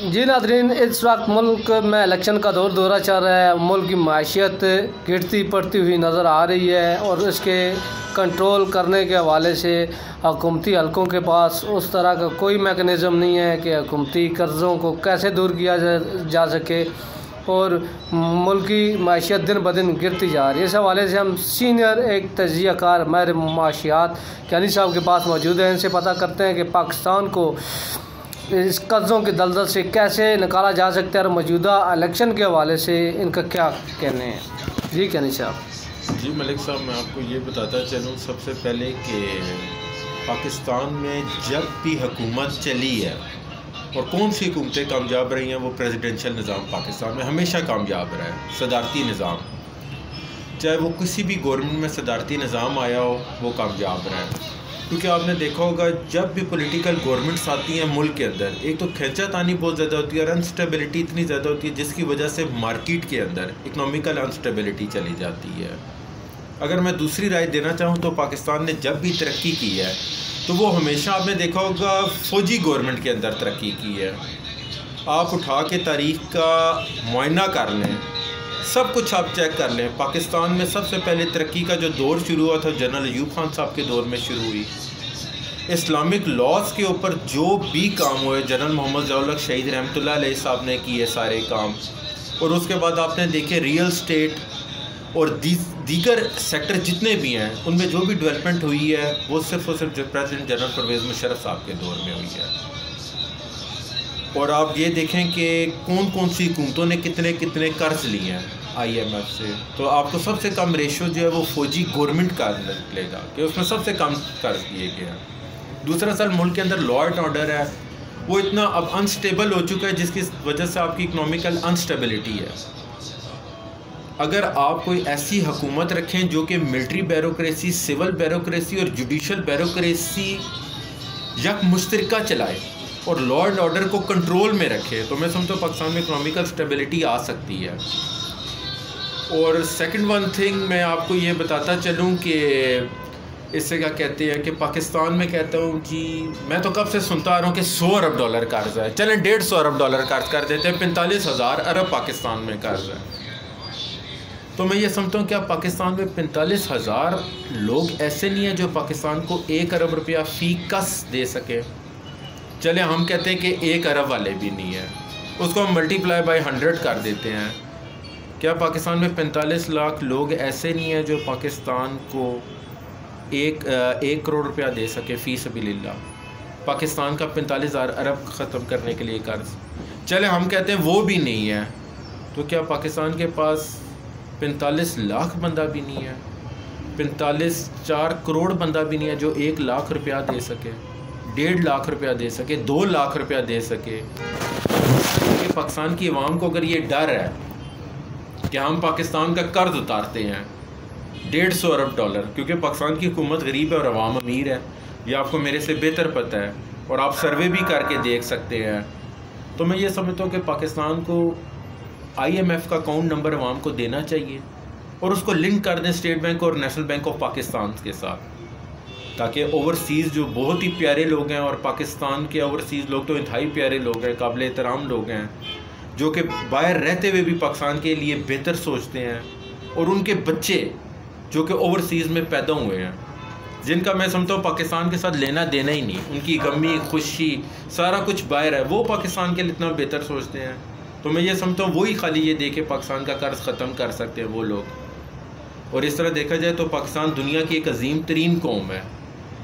जी नाज़रीन, इस वक्त मुल्क में इलेक्शन का दौरा चल रहा है। मुल्क की माशियत गिरती पड़ती हुई नज़र आ रही है और इसके कंट्रोल करने के हवाले से हुकूमती हलकों के पास उस तरह का कोई मेकनिज़म नहीं है कि हुकूमती कर्ज़ों को कैसे दूर किया जा सके और मुल्क की माशियत दिन ब दिन गिरती जा रही है। इस हवाले से हम सीनियर एक तजियाकार माहिर माशियात यानी साहब के पास मौजूद हैं। इनसे पता करते हैं कि पाकिस्तान को इस कर्ज़ों के दलदल से कैसे निकाला जा सकता है और मौजूदा इलेक्शन के हवाले से इनका क्या कहने हैं। जी कहनी साहब। जी मलिक साहब, मैं आपको ये बताता चलूँ सबसे पहले कि पाकिस्तान में जब भी हुकूमत चली है और कौन सी हुकूमतें कामयाब रही हैं, वो प्रेसिडेंशियल निज़ाम पाकिस्तान में हमेशा कामयाब रहा है। सदारती निज़ाम, चाहे वो किसी भी गवर्नमेंट में सदारती निज़ाम आया हो, वो कामयाब रहा है। क्योंकि आपने देखा होगा जब भी पॉलिटिकल गवर्नमेंट्स आती हैं मुल्क के अंदर, एक तो खींचातानी बहुत ज़्यादा होती है और अनस्टेबिलिटी इतनी ज़्यादा होती है जिसकी वजह से मार्केट के अंदर इकनॉमिकल अनस्टेबिलिटी चली जाती है। अगर मैं दूसरी राय देना चाहूँ तो पाकिस्तान ने जब भी तरक्की की है तो वो हमेशा आपने देखा होगा फ़ौजी गवर्नमेंट के अंदर तरक्की की है। आप उठा के तारीख़ का मुआयना कर लें, सब कुछ आप चेक कर लें। पाकिस्तान में सबसे पहले तरक्की का जो दौर शुरू हुआ था जनरल अयूब खान साहब के दौर में शुरू हुई। इस्लामिक लॉज के ऊपर जो भी काम हुए जनरल मोहम्मद ज़िया-उल-हक शहीद रहमतुल्लाह अलैह साहब ने किए सारे काम, और उसके बाद आपने देखे रियल स्टेट और दीगर सेक्टर जितने भी हैं उनमें जो भी डेवलपमेंट हुई है वो सिर्फ़ और सिर्फ प्रेसिडेंट जनरल परवेज़ मुशर्रफ साहब के दौर में हुई है। और आप ये देखें कि कौन कौन सी हुकूमतों ने कितने कितने कर्ज लिए हैं IMF से, तो आपको सबसे कम रेशो जो है वो फ़ौजी गवर्नमेंट का निकलेगा कि उसमें सबसे कम कर्ज दिए गए हैं। दूसरा सर, मुल्क के अंदर लॉ एंड ऑर्डर है वो इतना अब अनस्टेबल हो चुका है जिसकी वजह से आपकी इकनॉमिकल अनस्टेबिलिटी है। अगर आप कोई ऐसी हुकूमत रखें जो कि मिलिट्री ब्यूरोक्रेसी, सिविल ब्यूरोक्रेसी और जुडिशल ब्यूरोक्रेसी यक मुश्तरका चलाए और लॉ एंड ऑर्डर को कंट्रोल में रखे, तो मैं समझता हूँ पाकिस्तान में इकनॉमिकल स्टेबिलिटी आ सकती है। और सेकंड वन थिंग मैं आपको ये बताता चलूँ कि इससे क्या कहते हैं कि पाकिस्तान में कहता हूँ कि मैं तो कब से सुनता आ रहा हूँ कि $100 अरब कर्ज है। चलें $150 अरब कर्ज कर देते हैं, 45,000 अरब पाकिस्तान में कर्ज है। तो मैं ये समझता हूँ कि आप पाकिस्तान में 45,000 लोग ऐसे नहीं हैं जो पाकिस्तान को $1 अरब रुपया फ़ी कस दे सके। चले हम कहते हैं कि 1 अरब वाले भी नहीं है, उसको हम मल्टीप्लाई बाय 100 कर देते हैं। क्या पाकिस्तान में 45 लाख लोग ऐसे नहीं हैं जो पाकिस्तान को एक करोड़ रुपया दे सके फ़ी सबीलिल्लाह? पाकिस्तान का 45,000 अरब ख़त्म करने के लिए कर्ज, चले हम कहते हैं वो भी नहीं है, तो क्या पाकिस्तान के पास 45 लाख बंदा भी नहीं है, 4 करोड़ बंदा भी नहीं है जो 1 लाख रुपया दे सके, 1.5 लाख रुपया दे सके, 2 लाख रुपया दे सके? कि पाकिस्तान की आवाम को अगर ये डर है कि हम पाकिस्तान का कर्ज उतारते हैं $150 अरब, क्योंकि पाकिस्तान की हुकूमत गरीब है और आवाम अमीर है, ये आपको मेरे से बेहतर पता है और आप सर्वे भी करके देख सकते हैं। तो मैं ये समझता हूँ कि पाकिस्तान को IMF का अकाउंट नंबर आवाम को देना चाहिए और उसको लिंक कर दें स्टेट बैंक और नेशनल बैंक ऑफ पाकिस्तान के साथ, ताकि ओवरसीज़ जो बहुत ही प्यारे लोग हैं, और पाकिस्तान के ओवरसीज़ लोग तो इंतहाई प्यारे लोग हैं, काबिल एहतराम लोग हैं, जो कि बाहर रहते हुए भी पाकिस्तान के लिए बेहतर सोचते हैं, और उनके बच्चे जो कि ओवरसीज़ में पैदा हुए हैं, जिनका मैं समझता हूँ पाकिस्तान के साथ लेना देना ही नहीं, उनकी गमी खुशी सारा कुछ बाहर है, वो पाकिस्तान के लिए इतना बेहतर सोचते हैं। तो मैं ये समझता हूँ वही खाली ये देखे पाकिस्तान का कर्ज ख़त्म कर सकते हैं वो लोग। और इस तरह देखा जाए तो पाकिस्तान दुनिया की एक अजीम तरीन कौम है,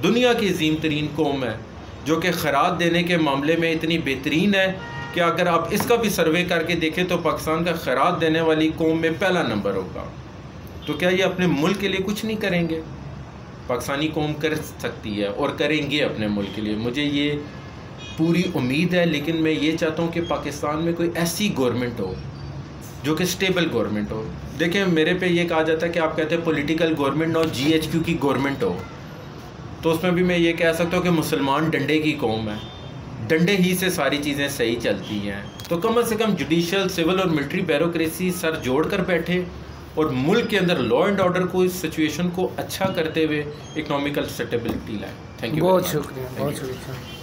दुनिया की अजीम तरीन कौम है जो कि खैरात देने के मामले में इतनी बेहतरीन है कि अगर आप इसका भी सर्वे करके देखें तो पाकिस्तान का खैरात देने वाली कौम में पहला नंबर होगा। तो क्या ये अपने मुल्क के लिए कुछ नहीं करेंगे? पाकिस्तानी कौम कर सकती है और करेंगे अपने मुल्क के लिए, मुझे ये पूरी उम्मीद है। लेकिन मैं ये चाहता हूँ कि पाकिस्तान में कोई ऐसी गवर्नमेंट हो जो कि स्टेबल गवर्नमेंट हो। देखें, मेरे पे ये कहा जाता है कि आप कहते हैं पॉलिटिकल गवर्नमेंट और GHQ की गवर्नमेंट हो, तो उसमें भी मैं ये कह सकता हूँ कि मुसलमान डंडे की कौम है, डंडे ही से सारी चीज़ें सही चलती हैं। तो कम से कम जुडिशल, सिविल और मिलिट्री ब्यूरोक्रेसी सर जोड़ कर बैठे और मुल्क के अंदर लॉ एंड ऑर्डर को, इस सिचुएशन को अच्छा करते हुए इकनॉमिकल स्टेबिलिटी लाए। Thank you. बहुत शुक्रिया, बहुत शुक्रिया।